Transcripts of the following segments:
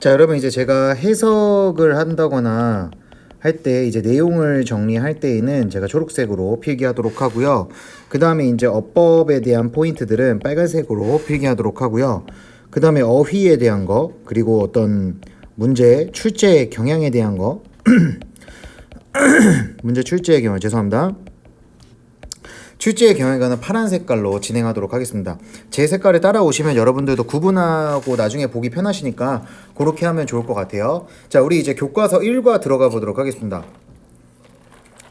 자, 여러분 이제 제가 해석을 한다거나 할 때 이제 내용을 정리할 때에는 제가 초록색으로 필기하도록 하고요. 그 다음에 이제 어법에 대한 포인트들은 빨간색으로 필기하도록 하고요. 그 다음에 어휘에 대한 거, 그리고 어떤 문제 출제 경향에 대한 거, 문제 출제의 경향, 죄송합니다. 출제의 경향에는 파란 색깔로 진행하도록 하겠습니다. 제 색깔에 따라오시면 여러분들도 구분하고 나중에 보기 편하시니까 그렇게 하면 좋을 것 같아요. 자, 우리 이제 교과서 1과 들어가 보도록 하겠습니다.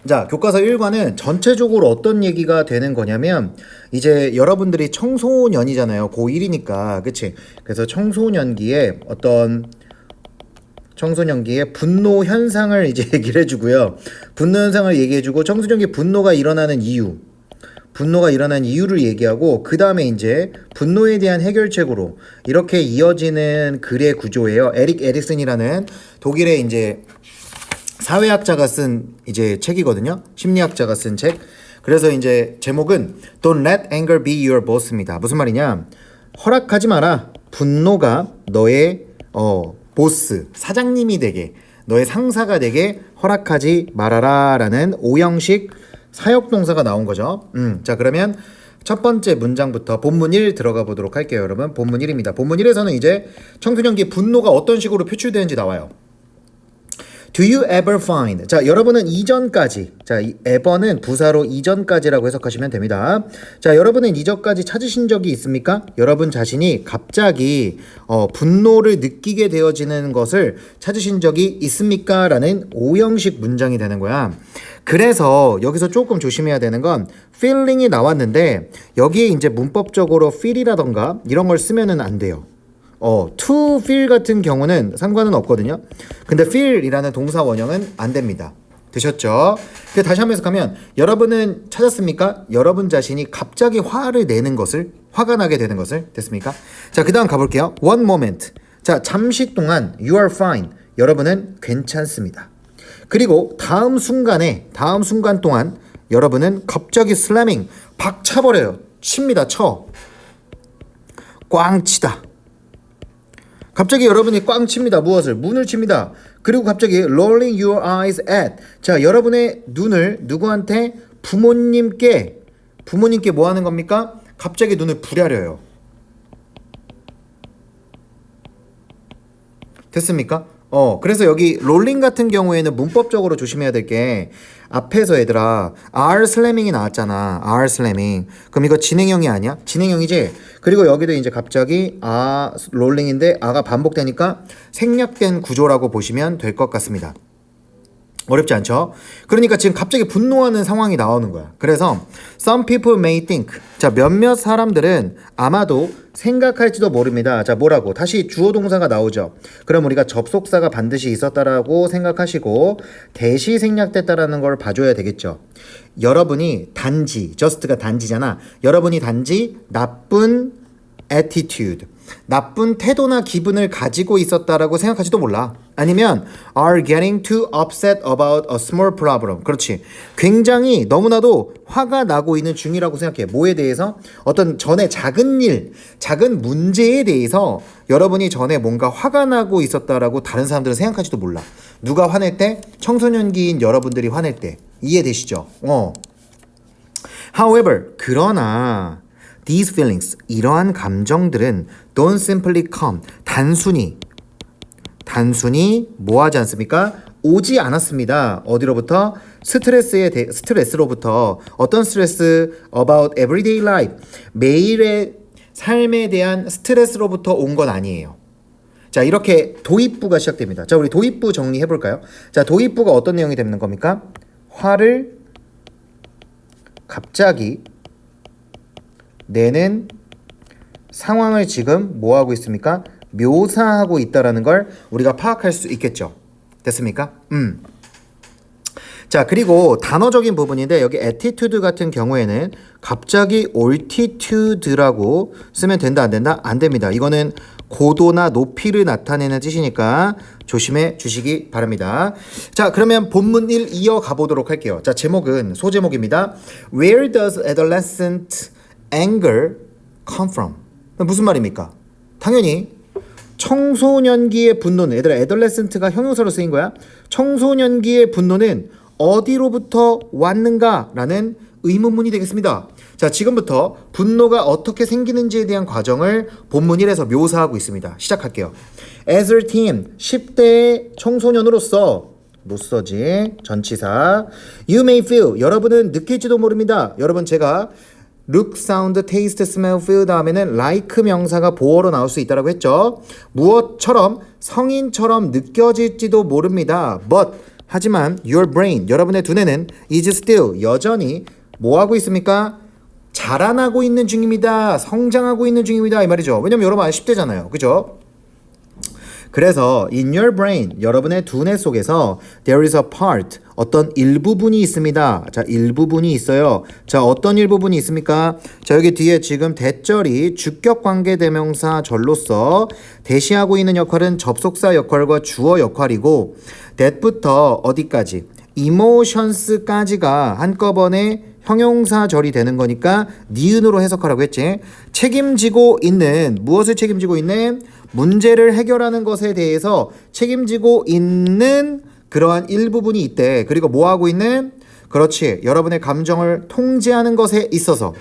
자, 교과서 1과는 전체적으로 어떤 얘기가 되는 거냐면 이제 여러분들이 청소년이잖아요. 고1이니까, 그치? 그래서 청소년기에 분노 현상을 이제 얘기를 해주고요. 분노 현상을 얘기해주고 청소년기 분노가 일어나는 이유를 얘기하고, 그 다음에 이제 분노에 대한 해결책으로 이렇게 이어지는 글의 구조예요. 에릭 에릭슨이라는 독일의 이제 사회학자가 쓴 이제 책이거든요. 심리학자가 쓴 책. 그래서 이제 제목은 Don't let anger be your boss입니다. 무슨 말이냐? 허락하지 마라. 분노가 너의 보스, 사장님이 되게, 너의 상사가 되게 허락하지 말아라 라는 오형식 사역동사가 나온 거죠. 자, 그러면 첫 번째 문장부터 본문 1 들어가 보도록 할게요, 여러분. 본문 1입니다. 본문 1에서는 이제 청소년기 분노가 어떤 식으로 표출되는지 나와요. Do you ever find? 자, 여러분은 이전까지, 자, 이 ever는 부사로 이전까지라고 해석하시면 됩니다. 자, 여러분은 이전까지 찾으신 적이 있습니까? 여러분 자신이 갑자기 분노를 느끼게 되어지는 것을 찾으신 적이 있습니까? 라는 오형식 문장이 되는 거야. 그래서 여기서 조금 조심해야 되는 건 feeling이 나왔는데 여기에 이제 문법적으로 feel이라던가 이런 걸 쓰면은 안 돼요. to feel 같은 경우는 상관은 없거든요. 근데 feel이라는 동사 원형은 안 됩니다. 되셨죠? 다시 한번 해석하면 여러분은 찾았습니까? 여러분 자신이 갑자기 화가 나게 되는 것을. 됐습니까? 자, 그 다음 가볼게요. One moment. 자, 잠시 동안 you are fine. 여러분은 괜찮습니다. 그리고 다음 순간 동안 여러분은 갑자기 slamming, 박차버려요. 칩니다. 꽝 치다. 갑자기 여러분이 꽝 칩니다. 무엇을? 문을 칩니다. 그리고 갑자기 rolling your eyes at. 자, 여러분의 눈을 누구한테? 부모님께 뭐 하는 겁니까? 갑자기 눈을 부랴려요. 됐습니까? 그래서 여기 롤링 같은 경우에는 문법적으로 조심해야 될 게 앞에서 얘들아 R slamming이 나왔잖아. R slamming. 그럼 이거 진행형이 아니야? 진행형이지? 그리고 여기도 이제 갑자기 롤링인데 R가 반복되니까 생략된 구조라고 보시면 될 것 같습니다. 어렵지 않죠? 그러니까 지금 갑자기 분노하는 상황이 나오는 거야. 그래서 some people may think. 자, 몇몇 사람들은 아마도 생각할지도 모릅니다. 자, 뭐라고? 다시 주어 동사가 나오죠. 그럼 우리가 접속사가 반드시 있었다라고 생각하시고 대시 생략됐다라는 걸 봐줘야 되겠죠. 여러분이 단지, just가 단지잖아. 여러분이 단지 나쁜 attitude, 나쁜 태도나 기분을 가지고 있었다라고 생각하지도 몰라. 아니면 are getting too upset about a small problem. 그렇지. 굉장히 너무나도 화가 나고 있는 중이라고 생각해. 뭐에 대해서? 어떤 전에 작은 일, 작은 문제에 대해서 여러분이 전에 뭔가 화가 나고 있었다라고 다른 사람들은 생각하지도 몰라. 누가 화낼 때? 청소년기인 여러분들이 화낼 때. 이해되시죠? However, 그러나 these feelings, 이러한 감정들은 don't simply come, 단순히 뭐 하지 않습니까? 오지 않았습니다. 어디로부터? 스트레스로부터. 어떤 스트레스? About everyday life, 매일의 삶에 대한 스트레스로부터 온 건 아니에요. 자, 이렇게 도입부가 시작됩니다. 자, 우리 도입부 정리해볼까요? 자, 도입부가 어떤 내용이 되는 겁니까? 화를 갑자기 내는 상황을 지금 뭐 하고 있습니까? 묘사하고 있다라는 걸 우리가 파악할 수 있겠죠. 됐습니까? 자, 그리고 단어적인 부분인데 여기 attitude 같은 경우에는 갑자기 altitude라고 쓰면 된다 안 된다? 안 됩니다. 이거는 고도나 높이를 나타내는 뜻이니까 조심해 주시기 바랍니다. 자, 그러면 본문 1 이어가 보도록 할게요. 자, 제목은 소제목입니다. Where does adolescent anger come from? 무슨 말입니까? 당연히 청소년기의 분노는 얘들아 adolescent가 형용사로 쓰인 거야. 청소년기의 분노는 어디로부터 왔는가라는 의문문이 되겠습니다. 자, 지금부터 분노가 어떻게 생기는지에 대한 과정을 본문 1에서 묘사하고 있습니다. 시작할게요. As a teen, 10대의 청소년으로서 못서지 전치사 You may feel, 여러분은 느낄지도 모릅니다. 여러분 제가 look, sound, taste, smell, feel 다음에는 like 명사가 보어로 나올 수 있다고 했죠. 무엇처럼 성인처럼 느껴질지도 모릅니다. But 하지만 your brain, 여러분의 두뇌는 is still, 여전히 뭐하고 있습니까? 자라나고 있는 중입니다. 성장하고 있는 중입니다. 이 말이죠. 왜냐면 여러분 아직 10대잖아요. 그죠? 그래서 in your brain, 여러분의 두뇌 속에서 there is a part, 어떤 일부분이 있습니다. 자, 일부분이 있어요. 자, 어떤 일부분이 있습니까? 자, 여기 뒤에 지금 대절이 주격관계대명사 절로서 대시하고 있는 역할은 접속사 역할과 주어 역할이고 that부터 어디까지? emotions까지가 한꺼번에 형용사절이 되는 거니까 니은으로 해석하라고 했지. 책임지고 있는, 무엇을 책임지고 있는? 문제를 해결하는 것에 대해서 책임지고 있는 그러한 일부분이 있대. 그리고 뭐 하고 있는? 그렇지. 여러분의 감정을 통제하는 것에 있어서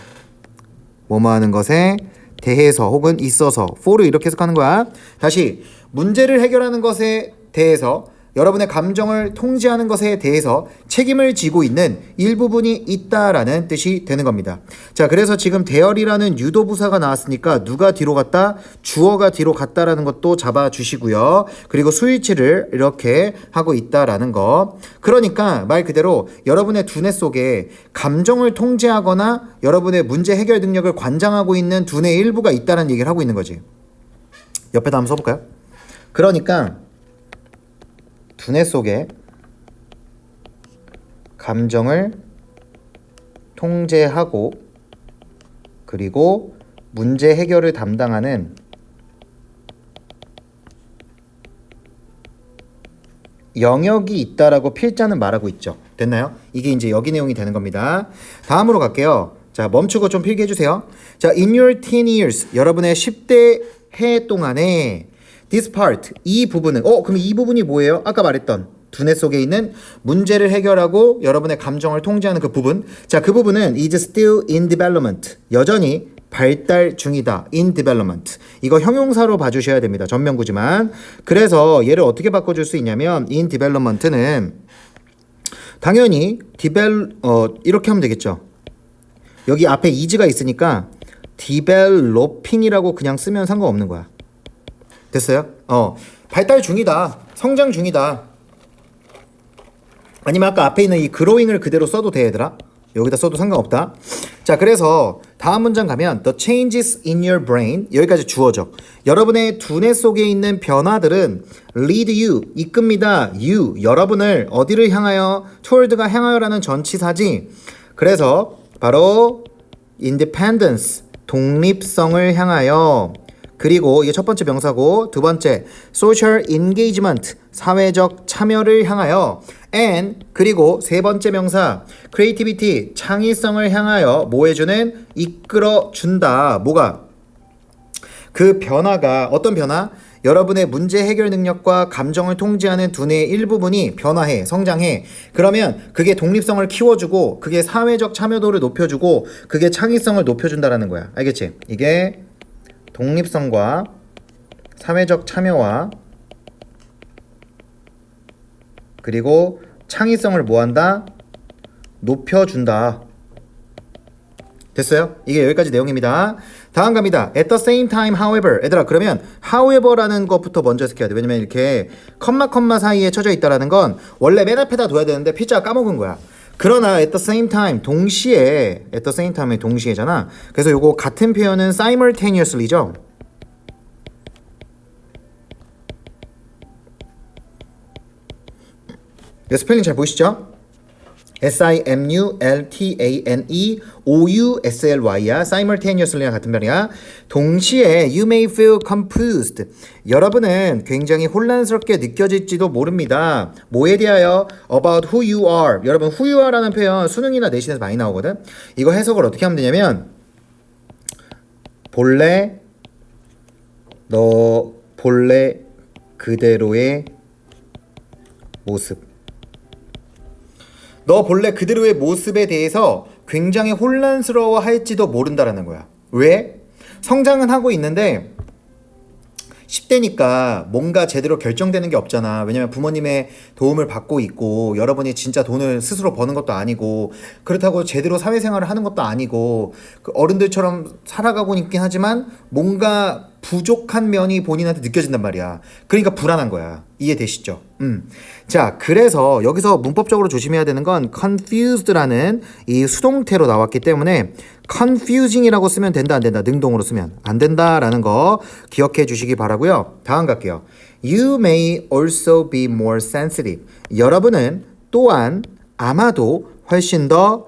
뭐뭐 하는 것에 대해서 혹은 있어서 for를 이렇게 해석하는 거야. 다시 문제를 해결하는 것에 대해서 여러분의 감정을 통제하는 것에 대해서 책임을 지고 있는 일부분이 있다라는 뜻이 되는 겁니다. 자, 그래서 지금 대열이라는 유도부사가 나왔으니까 누가 뒤로 갔다? 주어가 뒤로 갔다라는 것도 잡아주시고요. 그리고 스위치를 이렇게 하고 있다라는 거. 그러니까 말 그대로 여러분의 두뇌 속에 감정을 통제하거나 여러분의 문제 해결 능력을 관장하고 있는 두뇌의 일부가 있다는 얘기를 하고 있는 거지. 옆에다 한번 써볼까요? 그러니까 두뇌 속에 감정을 통제하고 그리고 문제 해결을 담당하는 영역이 있다라고 필자는 말하고 있죠. 됐나요? 이게 이제 여기 내용이 되는 겁니다. 다음으로 갈게요. 자, 멈추고 좀 필기해 주세요. 자, in your teen years, 여러분의 10대 해 동안에 this part, 이 부분은 그럼 이 부분이 뭐예요? 아까 말했던 두뇌 속에 있는 문제를 해결하고 여러분의 감정을 통제하는 그 부분. 자, 그 부분은 is still in development, 여전히 발달 중이다. in development. 이거 형용사로 봐주셔야 됩니다. 전면구지만. 그래서 얘를 어떻게 바꿔줄 수 있냐면 in development는 당연히 이렇게 하면 되겠죠. 여기 앞에 is가 있으니까 developing이라고 그냥 쓰면 상관없는 거야. 됐어요? 발달 중이다. 성장 중이다. 아니면 아까 앞에 있는 이 growing을 그대로 써도 돼, 얘들아. 여기다 써도 상관없다. 자, 그래서 다음 문장 가면 the changes in your brain, 여기까지 주어져. 여러분의 두뇌 속에 있는 변화들은 lead you, 이끕니다. you, 여러분을 어디를 향하여? toward가 향하여라는 전치사지. 그래서 바로 independence, 독립성을 향하여. 그리고 이게 첫 번째 명사고, 두 번째 social engagement, 사회적 참여를 향하여. and 그리고 세 번째 명사 creativity, 창의성을 향하여 뭐 해주는? 이끌어준다. 뭐가? 그 변화가 어떤 변화? 여러분의 문제 해결 능력과 감정을 통제하는 두뇌의 일부분이 변화해, 성장해. 그러면 그게 독립성을 키워주고 그게 사회적 참여도를 높여주고 그게 창의성을 높여준다라는 거야. 알겠지? 이게 독립성과 사회적 참여와 그리고 창의성을 뭐한다? 높여준다. 됐어요? 이게 여기까지 내용입니다. 다음 갑니다. At the same time, however. 얘들아, 그러면 however라는 것부터 먼저 해석해야 돼. 왜냐면 이렇게 컴마 사이에 쳐져 있다라는 건 원래 맨 앞에다 둬야 되는데 필자가 까먹은 거야. 그러나 at the same time, 동시에, at the same time의 동시에잖아. 그래서 요거 같은 표현은 simultaneously죠. 이 스펠링 잘 보이시죠? simultaneously야. simultaneously랑 같은 말이야. 동시에 you may feel confused. 여러분은 굉장히 혼란스럽게 느껴질지도 모릅니다. 뭐에 대하여? about who you are. 여러분 who you are라는 표현 수능이나 내신에서 많이 나오거든. 이거 해석을 어떻게 하면 되냐면 본래 본래 그대로의 모습. 너 본래 그대로의 모습에 대해서 굉장히 혼란스러워 할지도 모른다라는 거야. 왜? 성장은 하고 있는데 10대니까 뭔가 제대로 결정되는 게 없잖아. 왜냐면 부모님의 도움을 받고 있고 여러분이 진짜 돈을 스스로 버는 것도 아니고 그렇다고 제대로 사회생활을 하는 것도 아니고 그 어른들처럼 살아가고 있긴 하지만 뭔가 부족한 면이 본인한테 느껴진단 말이야. 그러니까 불안한 거야. 이해되시죠? 자, 그래서 여기서 문법적으로 조심해야 되는 건 confused라는 이 수동태로 나왔기 때문에 confusing이라고 쓰면 된다 안 된다. 능동으로 쓰면 안 된다라는 거 기억해 주시기 바라고요. 다음 갈게요. You may also be more sensitive. 여러분은 또한 아마도 훨씬 더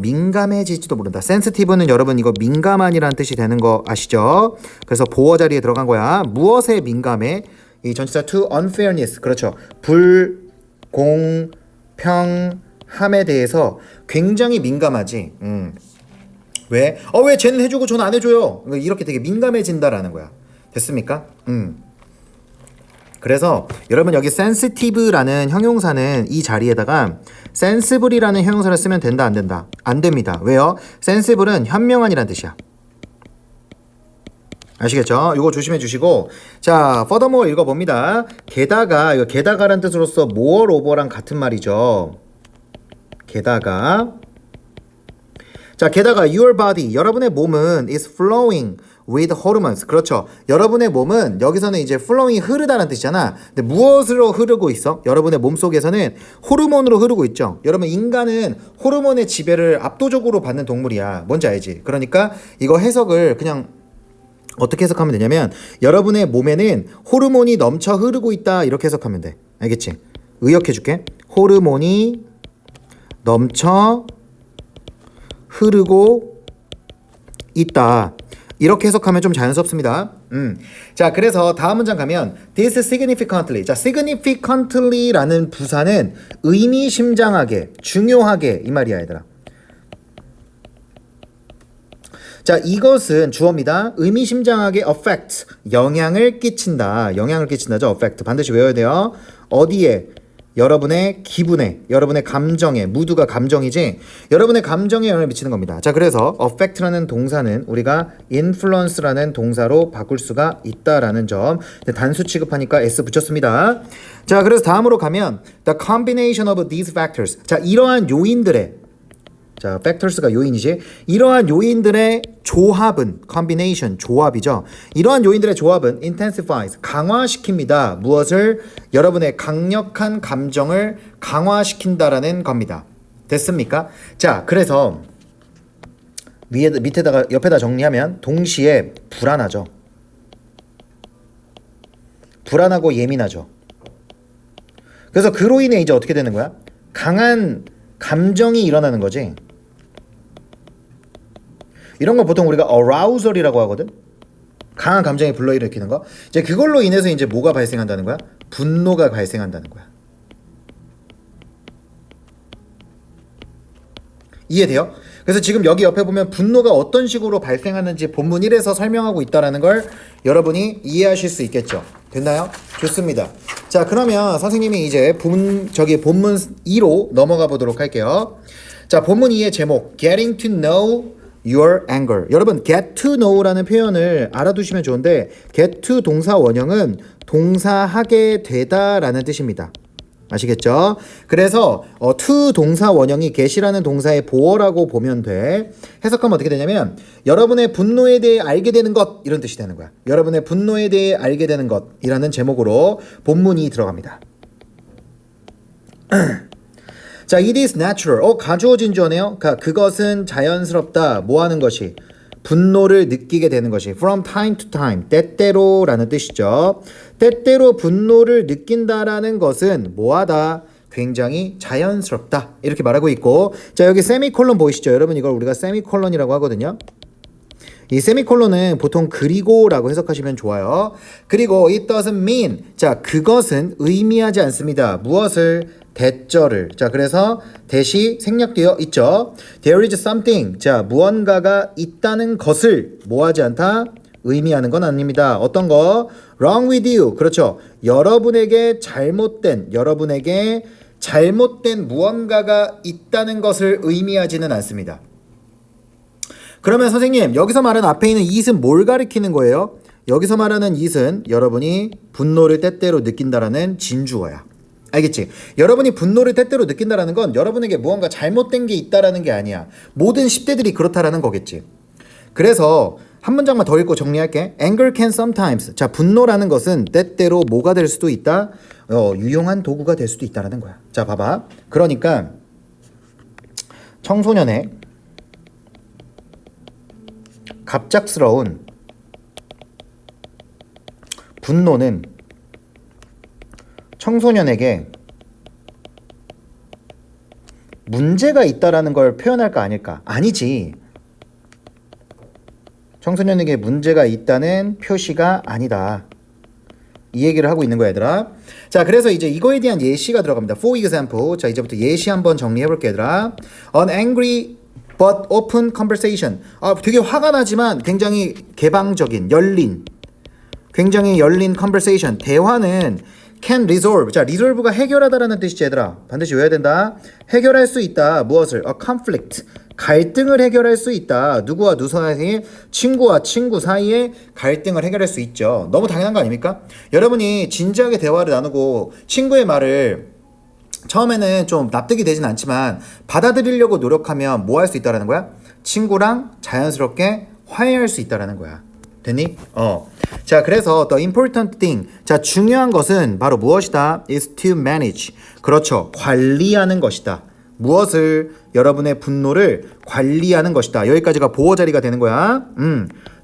민감해질지도 모른다. sensitive는 여러분 이거 민감한이라는 뜻이 되는 거 아시죠? 그래서 보어 자리에 들어간 거야. 무엇에 민감해? 이 전치사 to unfairness. 그렇죠. 불공평함에 대해서 굉장히 민감하지. 왜? 왜 쟤는 해주고 저는 안 해줘요? 이렇게 되게 민감해진다라는 거야. 됐습니까? 그래서 여러분 여기 sensitive라는 형용사는 이 자리에다가 sensible이라는 형용사를 쓰면 된다 안 된다? 안 됩니다. 왜요? sensible은 현명한이라는 뜻이야. 아시겠죠? 이거 조심해 주시고 자, furthermore 읽어봅니다. 게다가 이거 게다가란 뜻으로서 moreover랑 같은 말이죠. 게다가 자, 게다가 your body, 여러분의 몸은 is flowing with hormones. 그렇죠. 여러분의 몸은 여기서는 이제 flowing 흐르다는 뜻이잖아. 근데 무엇으로 흐르고 있어? 여러분의 몸 속에서는 호르몬으로 흐르고 있죠. 여러분 인간은 호르몬의 지배를 압도적으로 받는 동물이야. 뭔지 알지? 그러니까 이거 해석을 그냥 어떻게 해석하면 되냐면 여러분의 몸에는 호르몬이 넘쳐 흐르고 있다 이렇게 해석하면 돼. 알겠지? 의역해 줄게. 호르몬이 넘쳐 흐르고 있다. 이렇게 해석하면 좀 자연스럽습니다. 자, 그래서 다음 문장 가면 this significantly. 자, significantly라는 부사는 의미심장하게, 중요하게 이 말이야, 얘들아. 자, 이것은 주어입니다. 의미심장하게 affect, 영향을 끼친다. 영향을 끼친다죠. affect. 반드시 외워야 돼요. 어디에? 여러분의 기분에, 여러분의 감정에, 무드가 감정이지 여러분의 감정에 영향을 미치는 겁니다. 자, 그래서 affect라는 동사는 우리가 influence라는 동사로 바꿀 수가 있다라는 점. 단수 취급하니까 s 붙였습니다. 자, 그래서 다음으로 가면 the combination of these factors. 자, 이러한 요인들의 자, factors가 요인이지. 이러한 요인들의 조합은 combination, 조합이죠. 이러한 요인들의 조합은 intensifies, 강화시킵니다. 무엇을? 여러분의 강력한 감정을 강화시킨다라는 겁니다. 됐습니까? 자, 그래서 밑에다가 옆에다 정리하면 동시에 불안하죠. 불안하고 예민하죠. 그래서 그로 인해 이제 어떻게 되는 거야? 강한 감정이 일어나는 거지. 이런 거 보통 우리가 arousal이라고 하거든. 강한 감정이 불러일으키는 거. 이제 그걸로 인해서 이제 뭐가 발생한다는 거야? 분노가 발생한다는 거야. 이해돼요? 그래서 지금 여기 옆에 보면 분노가 어떤 식으로 발생하는지 본문 1에서 설명하고 있다라는 걸 여러분이 이해하실 수 있겠죠. 됐나요? 좋습니다. 자, 그러면 선생님이 이제 본문 2로 넘어가 보도록 할게요. 자, 본문 2의 제목 Getting to know your anger. 여러분 get to know라는 표현을 알아두시면 좋은데 get to 동사 원형은 동사하게 되다라는 뜻입니다. 아시겠죠? 그래서 to 동사 원형이 get이라는 동사의 보어라고 보면 돼. 해석하면 어떻게 되냐면 여러분의 분노에 대해 알게 되는 것 이런 뜻이 되는 거야. 여러분의 분노에 대해 알게 되는 것이라는 제목으로 본문이 들어갑니다. 자, it is natural. 가주어진 주어네요. 그것은 자연스럽다. 뭐 하는 것이? 분노를 느끼게 되는 것이. From time to time. 때때로라는 뜻이죠. 때때로 분노를 느낀다라는 것은 뭐하다? 굉장히 자연스럽다. 이렇게 말하고 있고. 자, 여기 세미콜론 보이시죠? 여러분 이걸 우리가 세미콜론이라고 하거든요. 이 세미콜론은 보통 그리고라고 해석하시면 좋아요. 그리고 it doesn't mean. 자, 그것은 의미하지 않습니다. 무엇을? 대절을. 자, 그래서 대시 생략되어 있죠. There is something. 자, 무언가가 있다는 것을 뭐하지 않다? 의미하는 건 아닙니다. 어떤 거? wrong with you. 그렇죠. 여러분에게 잘못된 무언가가 있다는 것을 의미하지는 않습니다. 그러면 선생님, 여기서 말하는 앞에 있는 it은 뭘 가리키는 거예요? 여기서 말하는 it은 여러분이 분노를 때때로 느낀다라는 진주어야. 알겠지? 여러분이 분노를 때때로 느낀다라는 건 여러분에게 무언가 잘못된 게 있다라는 게 아니야. 모든 10대들이 그렇다라는 거겠지. 그래서 한 문장만 더 읽고 정리할게. Anger can sometimes. 자, 분노라는 것은 때때로 뭐가 될 수도 있다? 유용한 도구가 될 수도 있다라는 거야. 자, 봐봐. 그러니까 청소년의 갑작스러운 분노는 청소년에게 문제가 있다라는 걸 표현할까 아닐까? 아니지. 청소년에게 문제가 있다는 표시가 아니다. 이 얘기를 하고 있는 거야, 얘들아. 자, 그래서 이제 이거에 대한 예시가 들어갑니다. For example. 자, 이제부터 예시 한번 정리해볼게, 얘들아. An angry but open conversation. 되게 화가 나지만 굉장히 개방적인, 굉장히 열린 conversation. 대화는 can resolve. 자, resolve가 해결하다라는 뜻이지, 얘들아. 반드시 외워야 된다. 해결할 수 있다. 무엇을? A conflict. 갈등을 해결할 수 있다. 누구와 누구 사이에? 친구와 친구 사이에 갈등을 해결할 수 있죠. 너무 당연한 거 아닙니까? 여러분이 진지하게 대화를 나누고 친구의 말을 처음에는 좀 납득이 되진 않지만 받아들이려고 노력하면 뭐 할 수 있다라는 거야? 친구랑 자연스럽게 화해할 수 있다라는 거야. 됐니? 자, 그래서 the important thing. 자, 중요한 것은 바로 무엇이다? is to manage. 그렇죠. 관리하는 것이다. 무엇을? 여러분의 분노를 관리하는 것이다. 여기까지가 보어 자리가 되는 거야.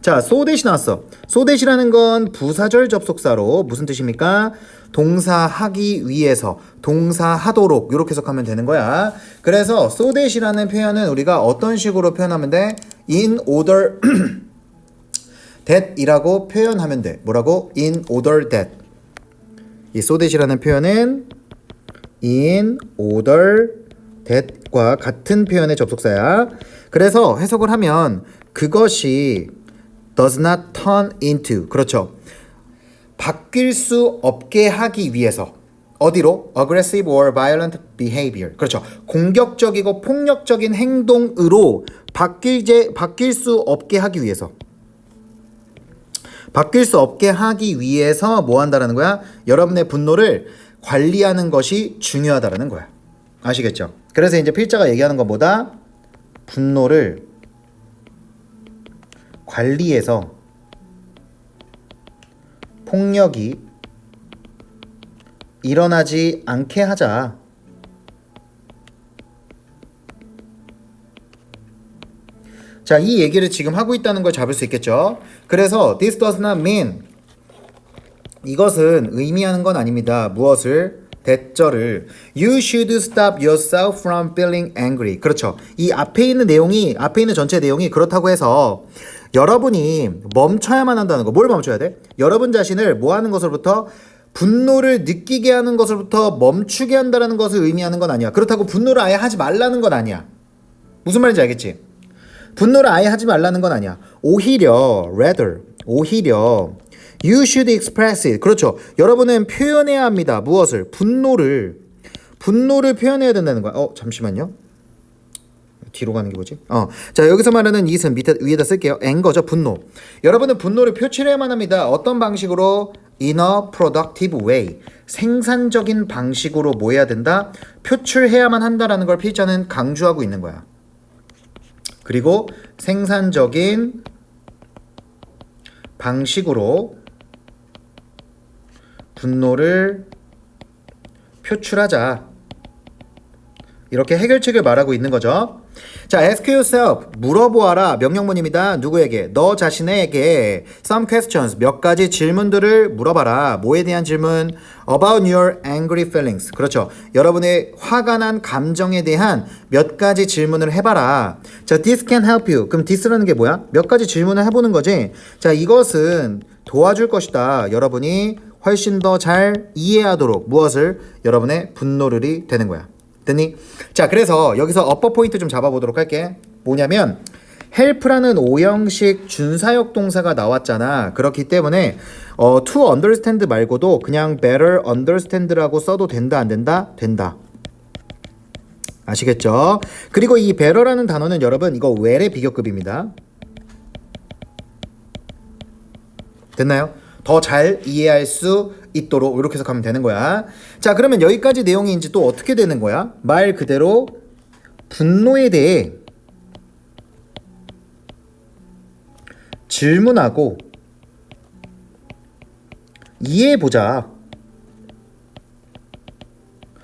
자, so that이 나왔어. so that이라는 건 부사절 접속사로 무슨 뜻입니까? 동사 하기 위해서, 동사 하도록 이렇게 해석하면 되는 거야. 그래서 so that이라는 표현은 우리가 어떤 식으로 표현하면 돼? in order that 이라고 표현하면 돼. 뭐라고? in order that. 이 so that이라는 표현은 in order that과 같은 표현의 접속사야. 그래서 해석을 하면 그것이 does not turn into. 그렇죠. 바뀔 수 없게 하기 위해서. 어디로? aggressive or violent behavior. 그렇죠. 공격적이고 폭력적인 행동으로 바뀔 수 없게 하기 위해서. 바뀔 수 없게 하기 위해서 뭐 한다라는 거야? 여러분의 분노를 관리하는 것이 중요하다라는 거야. 아시겠죠? 그래서 이제 필자가 얘기하는 건 뭐다? 분노를 관리해서 폭력이 일어나지 않게 하자. 자, 이 얘기를 지금 하고 있다는 걸 잡을 수 있겠죠? 그래서 this does not mean 이것은 의미하는 건 아닙니다. 무엇을? 대절을 You should stop yourself from feeling angry. 그렇죠. 이 앞에 있는 전체 내용이 그렇다고 해서 여러분이 멈춰야만 한다는 거. 뭘 멈춰야 돼? 여러분 자신을 뭐 하는 것으로부터? 분노를 느끼게 하는 것으로부터 멈추게 한다는 것을 의미하는 건 아니야. 그렇다고 분노를 아예 하지 말라는 건 아니야. 무슨 말인지 알겠지? 분노를 아예 하지 말라는 건 아니야. 오히려 You should express it. 그렇죠. 여러분은 표현해야 합니다. 무엇을? 분노를 표현해야 된다는 거야. 잠시만요. 뒤로 가는 게 뭐지? 자, 여기서 말하는 it은 위에다 쓸게요. anger죠. 분노. 여러분은 분노를 표출해야만 합니다. 어떤 방식으로? in a productive way. 생산적인 방식으로 뭐 해야 된다? 표출해야만 한다라는 걸 필자는 강조하고 있는 거야. 그리고 생산적인 방식으로 분노를 표출하자. 이렇게 해결책을 말하고 있는 거죠. 자, ask yourself. 물어보아라. 명령문입니다. 누구에게? 너 자신에게 some questions. 몇 가지 질문들을 물어봐라. 뭐에 대한 질문? about your angry feelings. 그렇죠. 여러분의 화가 난 감정에 대한 몇 가지 질문을 해봐라. 자, this can help you. 그럼 this라는 게 뭐야? 몇 가지 질문을 해보는 거지. 자, 이것은 도와줄 것이다. 여러분이 훨씬 더 잘 이해하도록 무엇을? 여러분의 분노를이 되는 거야. 됐니? 자, 그래서 여기서 어퍼 포인트 좀 잡아보도록 할게. 뭐냐면 help라는 오형식 준사역 동사가 나왔잖아. 그렇기 때문에 to understand 말고도 그냥 better understand라고 써도 된다 안 된다? 된다. 아시겠죠? 그리고 이 better라는 단어는 여러분 이거 well의 비교급입니다. 됐나요? 더 잘 이해할 수 있도록 이렇게 해석하면 되는 거야. 자, 그러면 여기까지 내용이 이제 또 어떻게 되는 거야? 말 그대로 분노에 대해 질문하고 이해해보자.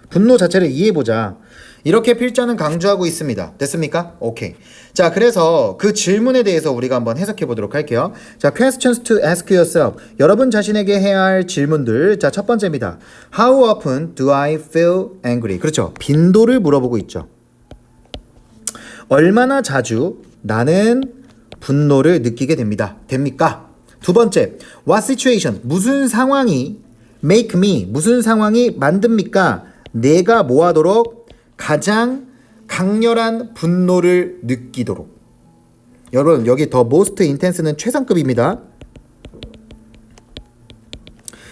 분노 자체를 이해해보자. 이렇게 필자는 강조하고 있습니다. 됐습니까? 오케이. 자, 그래서 그 질문에 대해서 우리가 한번 해석해 보도록 할게요. 자, questions to ask yourself. 여러분 자신에게 해야 할 질문들. 자, 첫 번째입니다. How often do I feel angry? 그렇죠. 빈도를 물어보고 있죠. 얼마나 자주 나는 분노를 느끼게 됩니까? 두 번째, what situation? 무슨 상황이 make me? 무슨 상황이 만듭니까? 내가 뭐 하도록? 가장 강렬한 분노를 느끼도록. 여러분 여기 더 most intense는 최상급입니다.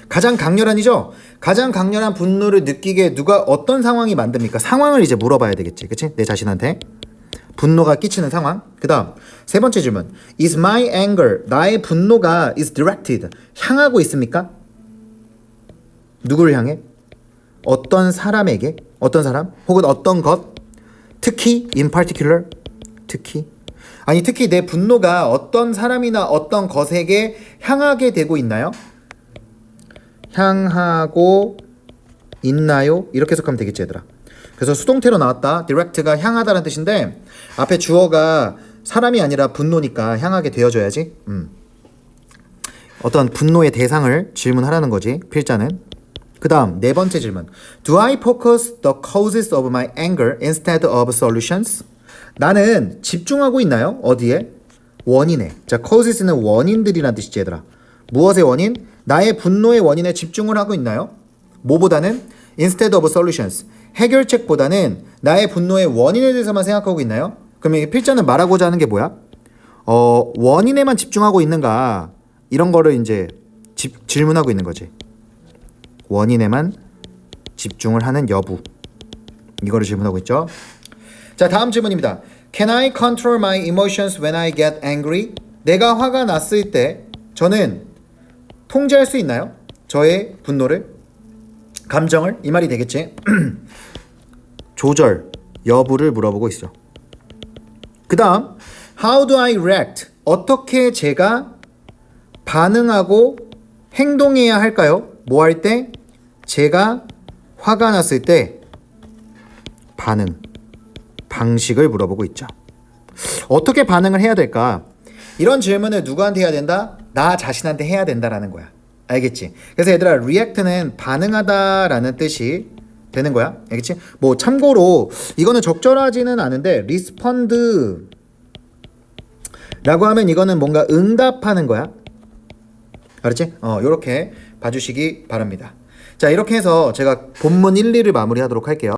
가장 강렬한이죠. 가장 강렬한 분노를 느끼게 누가 어떤 상황이 만듭니까? 상황을 이제 물어봐야 되겠지, 그치? 내 자신한테 분노가 끼치는 상황. 그 다음 세 번째 질문, is my anger, 나의 분노가 is directed, 향하고 있습니까? 누구를 향해? 어떤 사람에게? 어떤 사람? 혹은 어떤 것? 특히 in particular? 특히? 아니 특히 내 분노가 어떤 사람이나 어떤 것에게 향하게 되고 있나요? 향하고 있나요? 이렇게 해석하면 되겠지 얘들아. 그래서 수동태로 나왔다. direct가 향하다라는 뜻인데 앞에 주어가 사람이 아니라 분노니까 향하게 되어줘야지. 어떤 분노의 대상을 질문하라는 거지 필자는. 그 다음 네 번째 질문, do I focus the causes of my anger instead of solutions? 나는 집중하고 있나요? 어디에? 원인에. 자, causes는 원인들이란 뜻이지 얘들아. 무엇의 원인? 나의 분노의 원인에 집중을 하고 있나요? 뭐보다는? instead of solutions, 해결책보다는 나의 분노의 원인에 대해서만 생각하고 있나요? 그럼 이 필자는 말하고자 하는 게 뭐야? 원인에만 집중하고 있는가, 이런 거를 이제 질문하고 있는 거지. 원인에만 집중을 하는 여부, 이거를 질문하고 있죠. 자, 다음 질문입니다. Can I control my emotions when I get angry? 내가 화가 났을 때 저는 통제할 수 있나요? 저의 분노를, 감정을, 이 말이 되겠지. 조절 여부를 물어보고 있죠. 그 다음 How do I react? 어떻게 제가 반응하고 행동해야 할까요? 뭐 할 때? 제가 화가 났을 때 반응, 방식을 물어보고 있죠. 어떻게 반응을 해야 될까? 이런 질문을 누구한테 해야 된다? 나 자신한테 해야 된다라는 거야. 알겠지? 그래서 얘들아, react는 반응하다라는 뜻이 되는 거야. 알겠지? 뭐 참고로 이거는 적절하지는 않은데 respond 라고 하면 이거는 뭔가 응답하는 거야. 알았지? 요렇게 봐주시기 바랍니다. 자, 이렇게 해서 제가 본문 1, 2를 마무리하도록 할게요.